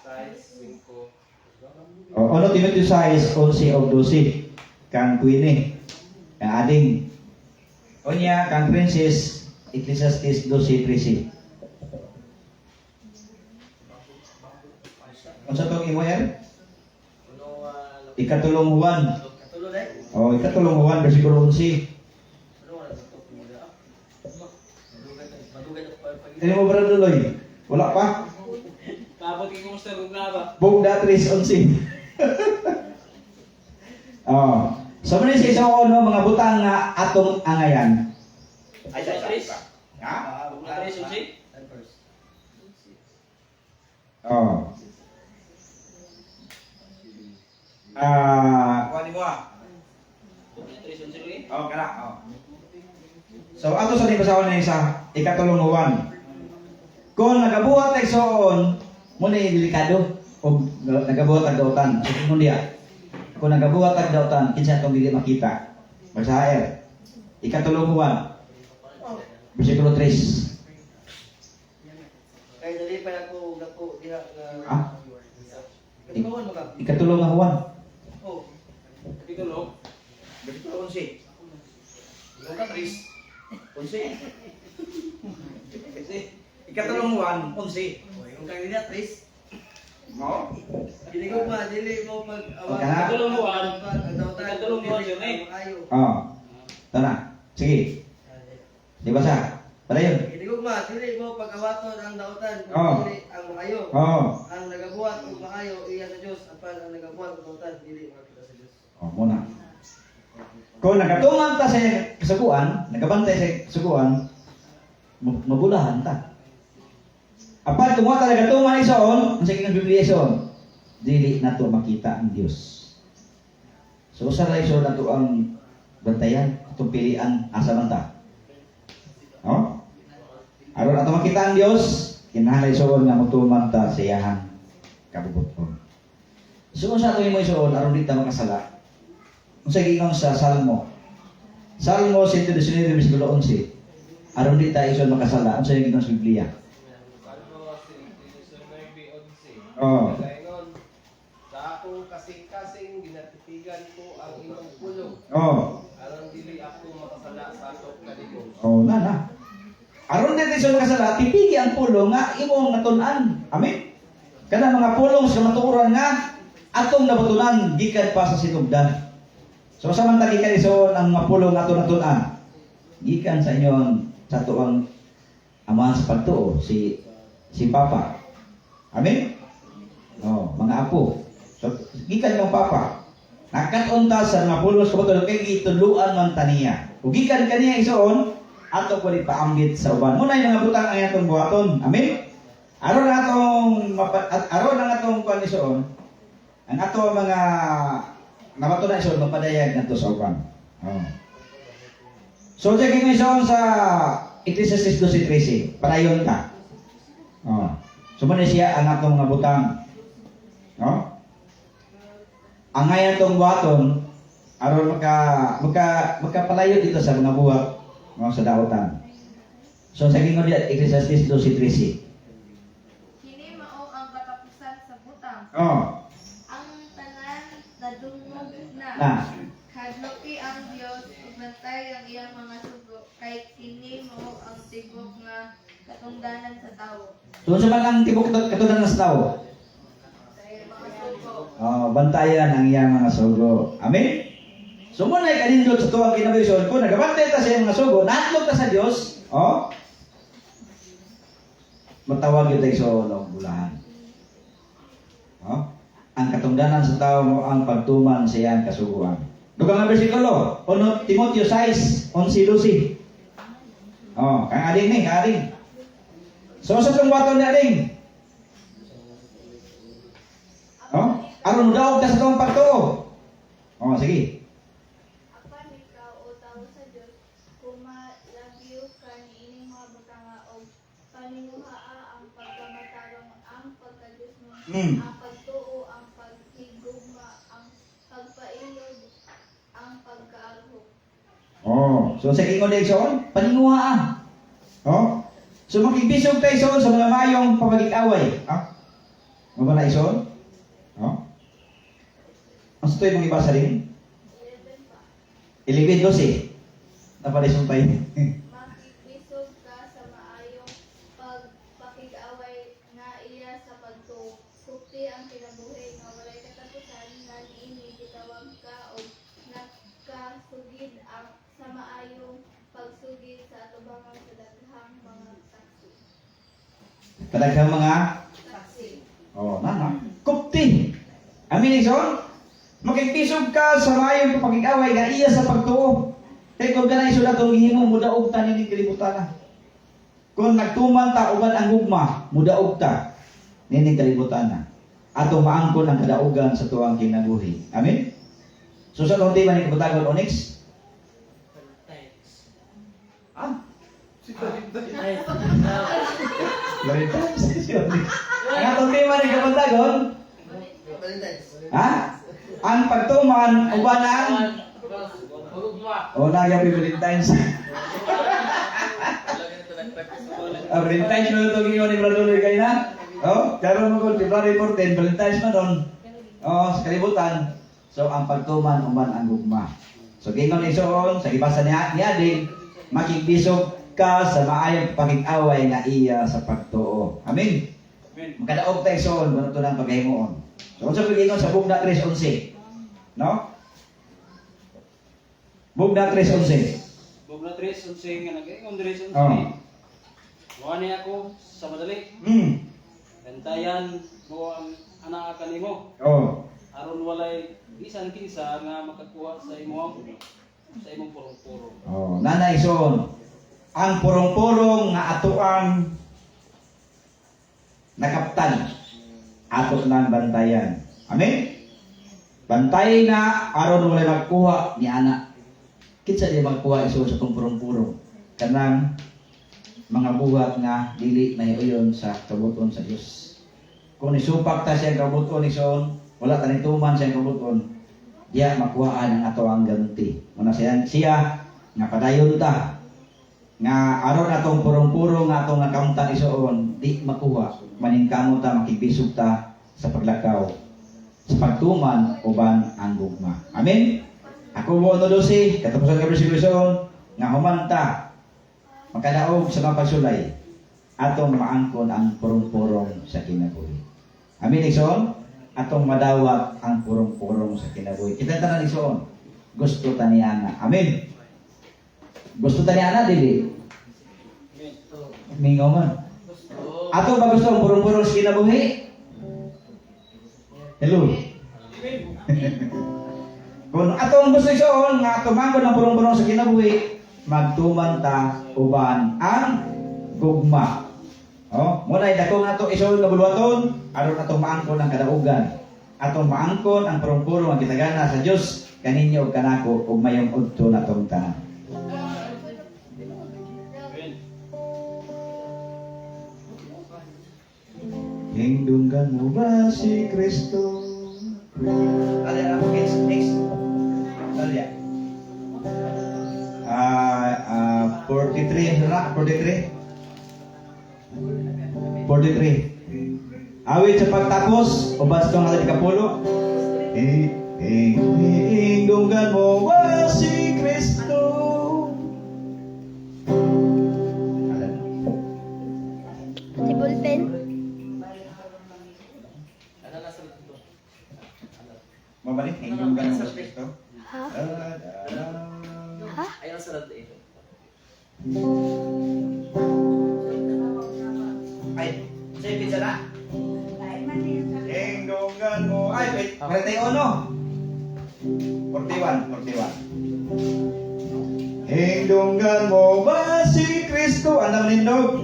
6:5.
O 1 Timoteo 6:11 o 12. Kang kuini. Kang ading. O niya, kang Princess, Ecclesiastes 12:13. Unsa tong imo yan? Ikatulong Juan. O, ikatulong Juan, versikulo 11. Ini mo ba Lloyd? Wala pa?
Kapag kumusta kung nga ba?
Bugda 3:11. Oh. So muna sa isang ono mga butang nga atong angayan.
Ay, Tris.
Ha?
Tris, unsi?
Oh. Kuha mo
Tris, unsi rin?
Oh, kana. Oh. So ato sa basawan na isa, ikatulong Juan. Kung nagabuhat ay soon, muna delikado o nagabuhat ang dautan. So kung diya, kung nagabuhat ang dautan, kinsa itong hindi makita. Magsaher. Ikatulong Juan. Versikulo 3.
Kaya dali pa ako diha
Ah?
Ikaw mo ka?
Ikatulong nga Juan.
Oh.
Pitulog.
Versikulo 11.
Ikaw ka Tris.
11. Ikatulong Juan, 11.
Kung kang niya, Tris.
Mo?
Dili ko pa, dili mo mag-awat.
Kana?
Katulong mo, Juan.
Ang dautan.
Katulong mo, Juan, eh.
Maayo.
Oh. Tana. Sige. Di ba sa? Para yun.
Dili ko ma, dili mo pag-awaton ang dautan.
Oh.
Dili ang maayo.
Oh.
Ang nagabuhat og maayo iya sa Dios, apan ang nagabuhat og dautan dili makita sa Dios.
Oh, muna. Kung nagatuman ta sa kasuguan, nagabantay sa kasuguan, mabulahan ta. Apan kung wala nagatuman isoon, ang sige ng Biblia isoon, dili na to makita ang Dios. So usa ra isoon nato ang bantayan, itong pilian asa man ta. No? Aron ato makita ang Dios, kinahanglan isoon nga motuman ta sa iyahang kabubuton. So kung sa ato mo isoon, aron di ta makasala. Unsa gingon sa Salmo? Salmo 119 bersikulo 11. Aron di ta isoon makasala, unsa gingon sa Biblia?
Salmo 19:11.
Oh.
Gayon, sa akong kasing-kasing ginatitigan ko ang imong pulong.
Oh.
Aron dili ako makasala sa atok kaligong.
Oh, na. Aron di ta isoon makasala, tipigi ang pulong nga imong natun-an. Amen. Kana mga pulong sa matuoran nga atong nabutunan gikan pa sa sinugdan. So samantala gikan isoon ang mga pulong ato natun-an. Gikan sa inyo ang sa tuang amahan sa pagtuo si Papa. Amen. Oh, mga apo. So gikan yung Papa. Nakaton ta sa mga pulong sa pagtuo kay gituluan man taniya. Ug gikan kaniya isoon ato ko ni paambit sa uban. Muna yung mga butang ang atong buhaton. Amen. Aron na atong kuan isoon. Ang ato mga nabato na isoon mapadayag ngadto sa uban. Oh. So jagi mo isoon sa Ecclesiastes 12:13. Padayon ka. Oh. So man siya ang atong mga butang. No? Ang ngayon atong buhaton aron magkapalayo dito sa mga buhat sa daotan. So sa gingon diya Ecclesiastes 12:13.
Kini mao ang katapusan sa butang.
Oh.
Ang tanan nadungog na.
Na.
Hadloki ang Dios ug bantay ang iyang mga sugo kay kini mao ang tibok nga katungdanan sa tawo.
So sa man ang tibok katulad ng tao.
Kay mga sugo.
Oh, bantayan ang iyang mga sugo. Amen. So mo na kanindot sa tuwang kinabuhi ko nagabantay ta sa iyang mga sugo, naadlok ta sa Dios. Oh. Matawag yun tayo sa ulong bulahan. Oh? Ang katungdanan sa tao mo ang pagtuman sa iyang kasuguan. Dugang nga bersikulo, 1 Timoteo 6:11-12. Oh, kang ading ni, kang ading. So sa itong waton ni ading. Oh? Aron daog ka sa itong pagtuo. Oh, sige.
Apan ikaw o tawo sa Dios kumalagyo ka niining mga butanga og paninguhaa ang pagkamatarong ang pagka-Dios mo ang pagtuo ang paghigugma ang pagpailog ang pagkaagho.
Oh, so sa ingon din soon, paninguhaan. Oh? So makibisog tayo soon sa mga mayong pamagig-away. Ah? Mo ba na ison? Oh? Ang sa ito yung ibasa rin? 11:12. Napalisong tayo.
Makikisog ka sa maayong pagpakig-away nga iya sa pagtuo. Kupti ang kinabuhi nga walay katapusan nga niini gitawag ka og nakasugid ang sa maayong pagsugid sa atubangan sa daghang mga saksi.
Talagang mga,
Saksi.
oh, nana, kupti. Amin ison? Makikisog ka sa mayong pagig-away nga iya sa pagtuo. Kaya kung ganay sila itong hihimo, mudaog ta nining kalibutan na. Kung nagtuman ta uban ang gugma, mudaog ta nining kalibutan na. Ato maangkon ang kadaugan sa tuwang kinabuhi. Amen? So sa itong tema ni Kabutagon Onyx? Ah? Valentine's. Ang atong tema ni Kabutagon? Ha? Ang pagtuman uban ang nagyang Valentine's. Valentine's mo ito gingon ni Braduloy kayo na? Oh, karon mo ko February 14, Valentine's man ron. Oh, sa kalibutan. So ang pagtuman uban ang gugma. So gingon ni Soon sa ibasa ni Ading, makigbisog ka sa maayong pakig-away nga iya sa pagtuo. Amen. Makadaog tayo soon, kung ito ng pagkahimuon. So, kung sa pag-ingon sa Bugna 3:11. No? Bugna 3:11.
Bog na tres, unsing nga nag-ingon diri sa
Oh.
unsing. Wani ako sa madali. Bantayan mo ang anak kanimo.
Oh.
Aron walay bisan kinsa nga makakuha sa imong purong-purong.
Oh, nanay son. Ang purong-purong nga atuang nakaptan ato nang bantayan. Amen. Bantay na aron walay magkuha ni anak. Kinsa di magkuha iso sa tong purong-purong kanang mga buhat nga dili nahiuyon sa kabuton sa Dios. Kung isupak ta siya kabuton ison, wala ta nituman siya kabuton, diya makuhaan ang ato ang ganti. Muna siya nga padayon ta nga aron atong purong-purong nga atong accountant ison di makuha, maningkamot ta makibisog ta sa paglakaw sa pagtuman uban ang gugma. Amen. Ako mo 12 katapusan ka bersikulo nga humanta makadaog sa mga pagsulay atong maangkon ang purong-purong sa kinabuhi. Amen ison, atong madawat ang purong-purong sa kinabuhi. Kita tanan ison, gusto ta ni ana. Amen. Gusto ta ni ana dili. Mingaw man. Ato ba gusto ang purong-purong sa kinabuhi? Hello. Kung atong gusto ison nga tumangkon ang purong-purong sa kinabuhi, magtuman ta uban ang gugma. Oh, muna dako nato ison nga bulwaton aron atong maangkon ang kadaugan. Atong maangkon ang purong-purong ang kitagana sa Dios kaninyo ug kanako ug mayong udto natong tanan. Hingdunggan mo ba si Kristo? Dali na ako next. Dali. 43 na 43. 43. Awit sa pagtapos uban sa tong ikapulo. Hingdunggan mo ba si Kristo?
Tibulpen.
Mabalik, hingdunggan mo ba si Kristo?
Ha?
Ayaw sa rad ito.
Ay, say pizza na. Hingdunggan mo. Ay, wait. 41. 41. Hingdunggan mo ba si Kristo? Ano nindog?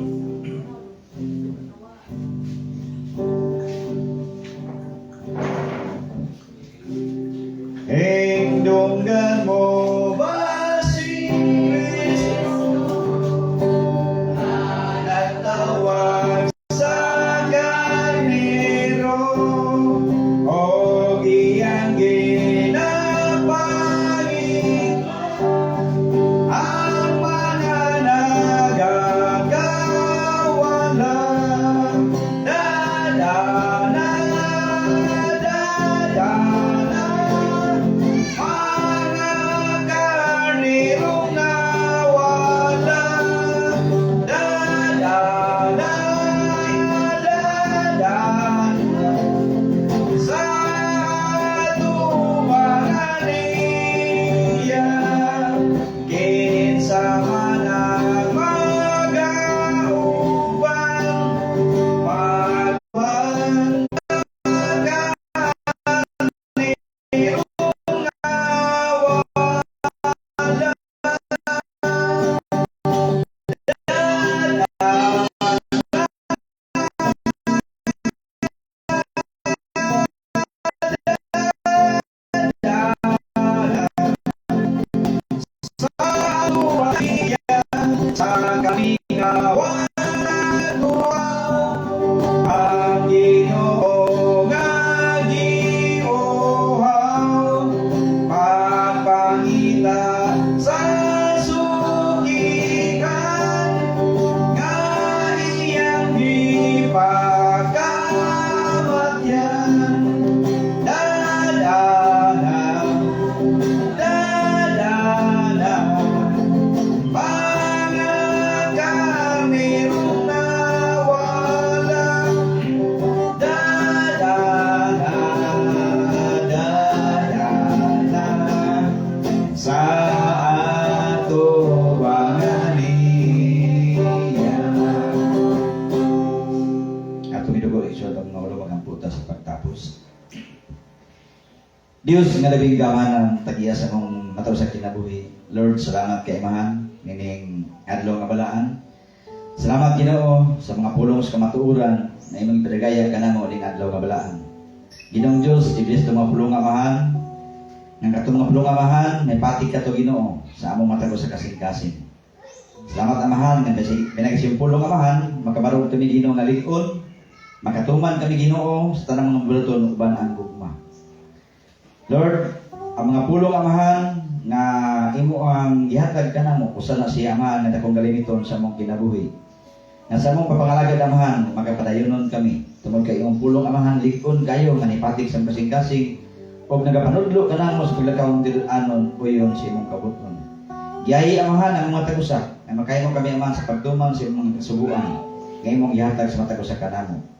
Hingdunggan mo ba si Kristo? Nagtawag sa karnero o iyang ginapangin ang mga nagagawala. Dadana, mga karnerong nawala. Dadana, sa tumangan niya. Kinsa man ang mag-aubang pagwan sa kami kawan ang Ginoo nga giuhaw pagpangita sa sugikan nga iyang gipakamatyan. Dadana, mga Dios nga labing gawanan tagiya sa akong mataw sa kinabuhi. Lord, salamat kay Amahan nining adlaw nga balaan. Salamat Ginoo sa mga pulong sa kamatuoran na imong padagaya kanamo ning adlaw nga balaan. Ginoong Dios, iblis mga pulong Amahan. Nga katong mga pulong Amahan, may pati ka to Ginoo sa among matago sa kasing-kasing. Salamat Amahan nga pinagisimpulong pulong Amahan, makabarog kami Ginoo nga lig-on, makatuman kami Ginoo sa tanang mga bulaton uban ang gugma. Lord, ang mga pulong Amahan nga imo ang ihatag kanamo usa na si Amahan nga dakong galimiton sa among kinabuhi. Nga sa among papangalagad Amahan, magapadayonon kami. Tungod kay imong pulong Amahan lig-on kayo nga nipatik sa kasing-kasing og nagapanudlo kanamo sa paglakaw ng anon uyon sa imong kabuton. Giyahi Amahan ang mga tagusa nga makahimo kami Amahan sa pagtuman sa imong kasubuan nga imong ihatag sa mga tagusa kanamo.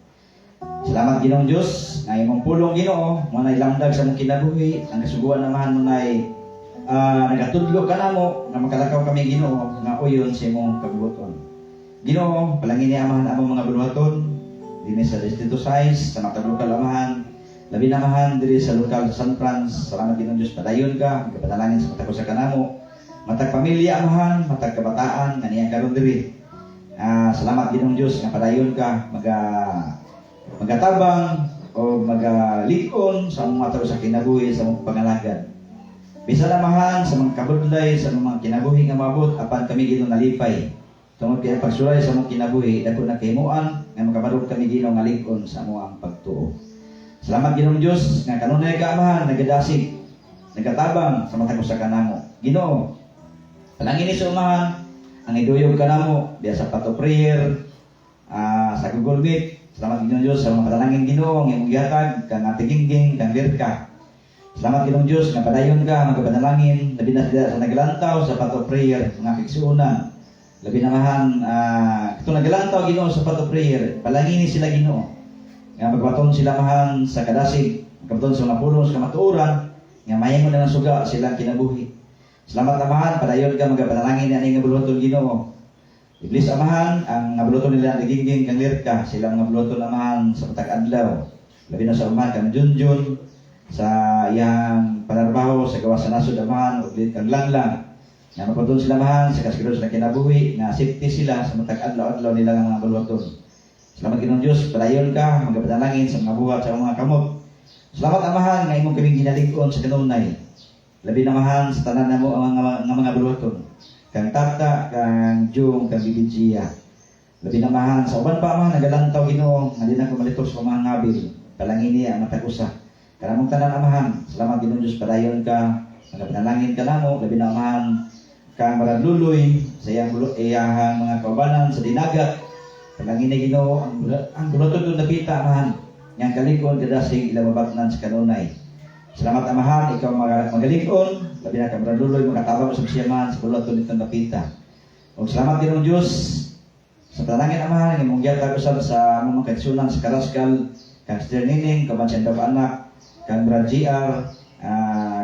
Salamat Ginoong Diyos na imong pulong Ginoo mo na ilamdag sa mong kinabuhi ang kasuguan naman mo na nagatudlo ka namo na makalakaw kami Ginoo nga uyon sa imong kabubuton. Ginoo, palangin ni Amahan among mga buluhaton dinhi sa Distrito 6 sa matag lokal Amahan, labi na Amahan diri sa lokal sa San Franz. Salamat Ginoong Diyos, padayon ka, magpadalangin sa matag sa kanamo, matag pamilya Amahan, matag kabataan nga niya karon diri. Salamat Ginoong Diyos nga padayon ka, magatabang o magalikon sa mga mataro sa kinabuhi sa mga pangalagad. Bisan Amahan sa mga kabudlay sa mga kinabuhi nga mabot apan kami Ginoo nalipay. Tungod kay pagsulay sa mga kinabuhi dako na kahimuan nga makabarog kami Ginoo nga likon sa among pagtuo. Salamat Ginoong Diyos nga kanunay ka Amahan nagadasig, nagatabang sa matag sa kanamo. Ginoo, palangin ni sa Amahan ang iduyog kanamo diya sa pato prayer, sa Google Meet. Salamat Ginoong Diyos sa mga panalangin Ginoo nga imong gihatag kang atigingging kang lirka. Salamat Ginoong Diyos nga padayon ka magapanalangin labi na sa nagalantaw sa pato prayer nga kigsuonan. Labi na Amahan katong nagalantaw Ginoo sa pato prayer, palangini sila Ginoo nga magbaton sila Amahan sa kadasig, magbaton sa mga pulong sa kamatuoran nga mahimo na ng suga silang kinabuhi. Salamat Amahan, padayon ka magapanalangin ani nga buluhaton Ginoo. Iblis Amahan, ang nabuluton nila nagiging kang lirka, sila mga buluton Amahan sa patag adlaw. Labi na sa Amahan kang Junjun, sa iyang panarbaho, sa gawa sa nasod Amahan, o kang langlang. Nga maputon sila Amahan, sa kasiguro sila kinabuhi, nga safety sila sa matag adlaw-adlaw nila ng mga buluton. Salamat Ginoong Diyos, padayon ka, magapanalangin sa mga buhat sa mga kamot. Salamat Amahan, nga imong kaming ginalig-on sa kanunay. Labi na Amahan, sa tanan na mo ang mga buluton. Kang Tata, kang Jung, kang Bibigia. Labi na Amahan, sa uban pa Amahan, nagalantaw Ginoo, nga di na kumalitos sa mga ngabil. Palangin niya ang matagusa. Karamong tanan Amahan, salamat Ginoong Diyos, padayon ka, magapanalangin ka namo, labi na Amahan, kang Maradluloy, sa iyang mga kaubanan sa dinagat. Palangin niya Ginoo, ang buluton doon napita Amahan, nga kalikon kadasig ilababatnan sa kanunay. Salamat Amahan, ikaw magalikon, labi na kang Maradluloy, makatabang sa siyaman sa buluton nitong napita. O salamat Ginoong Diyos, sa panalangin Amahan, nga mong giyatag usab sa mga kaitsunan sa Karaskal, kang Sister Nining, kaban siyang anak, kang Brad GR,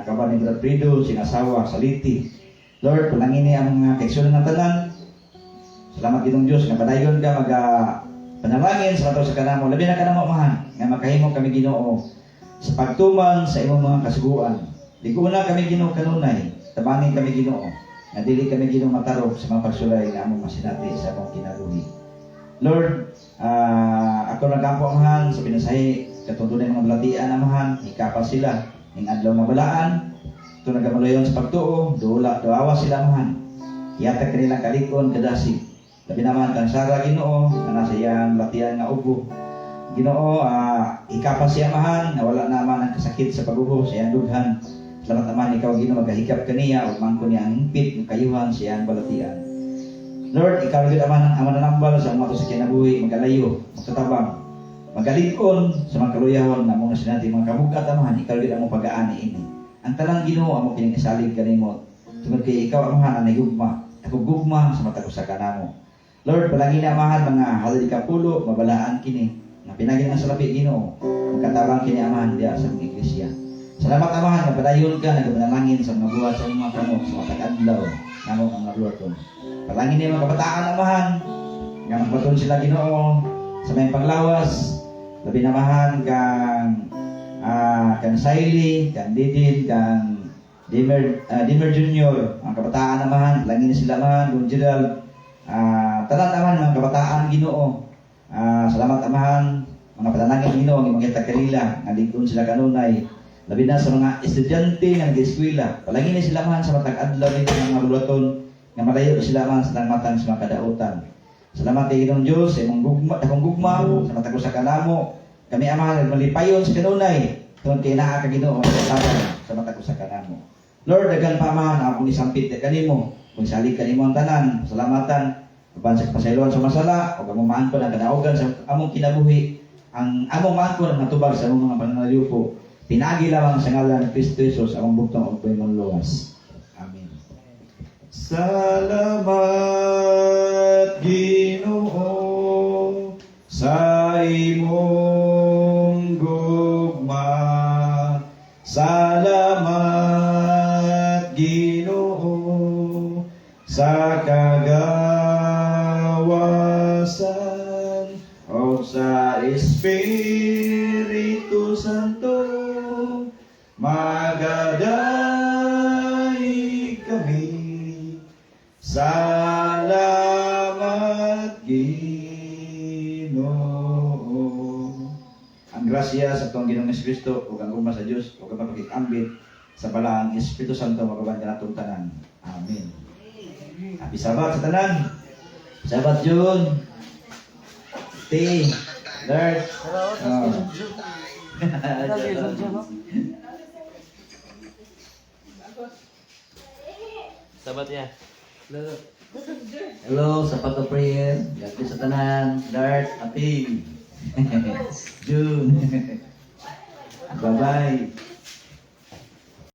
kaban ni Brad Prido, sinasawa, Saliti. Lord, palangin niya ang mga kaitsunan ng tanan. Salamat Ginoong Diyos, nga padayon ka panalangin sa kato sa kanamo, labi na kanamo Amahan, nga makahimo kami Ginoo sa pagtuman sa imong mga kasuguan. Di ko na kami Ginoo kanunay, tabangin kami Ginoo, nga dili kami Ginoo matarok sa mga pagsulay nga among masinati sa among kinabuhi. Lord, ako nagampo Amahan sa pinasahi katong mga balatian Amahan, ikapal sila ning adlaw nga balaan. Ito nagamalayon sa pagtuo, doawa sila Amahan. Ihatag kanilang kalikon kadasig. Labi naman kang Sara Ginoo, nga nasa iyang balatian nga ubo. Ginoo, ikapal siya Amahan, na wala naman ang kasakit sa pagbuho sa iyang dughan. Salamat naman ikaw Ginoo, magahikap kaniya o mangko niya ang himpit ng kayuhan sa iyang balatian. Lord, ikaw gid Amahan ang mananambal sa mga sa kinabuhi, magalayo, magtatabang, magalikon sa mga kaluyahon na mga sinati mga kabugat Amahan, ikaw gid ang pag-aani ini. Ang talang Ginoo amo pinangisalig kanimo. Tungod kay ikaw Amahan ang nagugma, ako gugma sa matag usa kanamo. Lord, palangin na Amahan mga halikapulo, mabalaan kini. Na pinagin ng salapi Ginoo, magkatabang kini Amahan diya sa mga iglesia. Salamat Amahan, nga padayon ka, nagpanalangin sa mga buhat sa mga kamot, sa matag adlaw, namo ang mga buluhaton. Palangin niya mga kabataan Amahan, nga magbaton sila Ginoo sa may paglawas, labi na Amahan kang kang Siley, kang Didin, kang Dimer Junior, ang kabataan naman, langin sila man, Don Gerald, tanan naman mga kabataan Ginoo. Salamat amahan, mga panalangin Ginoo, ang mga takarila, nga ligton sila kanunay. Labi na sa mga estudyante nga nag-eskwela, palangin sila man sa matag adlaw nito ng mga bulaton, nga malayo sila man sa matang sa mga kadautan. Salamat kay Ginoong Diyos, sa imong gugma, sa matag usa ka namo. Kami amahan malipayon sa kanunay, tungod kay naa ka Ginoo sa matag usa ka namo. Lord, dagan pa man ako ni sampit kanimo. Kung salig kanimo ang tanan, salamatan, uban sa pasayloan sa masala, o among maangkon ang kadaugan sa among kinabuhi, ang among maangkon ang natubag sa among mga pananalipo. Pinagi lamang sa ngalan ni Kristo Jesus among bugtong ug payong luwas. Amen. Salamat Ginoo sa imong gugma. Salamat Ginoo sa kagawasan o sa Espiritu Santo. Magadaig kami. Salamat Ginoo. Ang grasya sa atong Ginoong Kristo ug ang gugma sa Dios ug ang pagkikambit sa balaang Espiritu Santo magaban kanatong tanan. Amen. Happy Sabat sa tanan. Sabat June. Stay. Lord.
Sabat ya.
Hello, Sabat of Prayer. Happy sa tanan. Lord, happy. June. Bye-bye.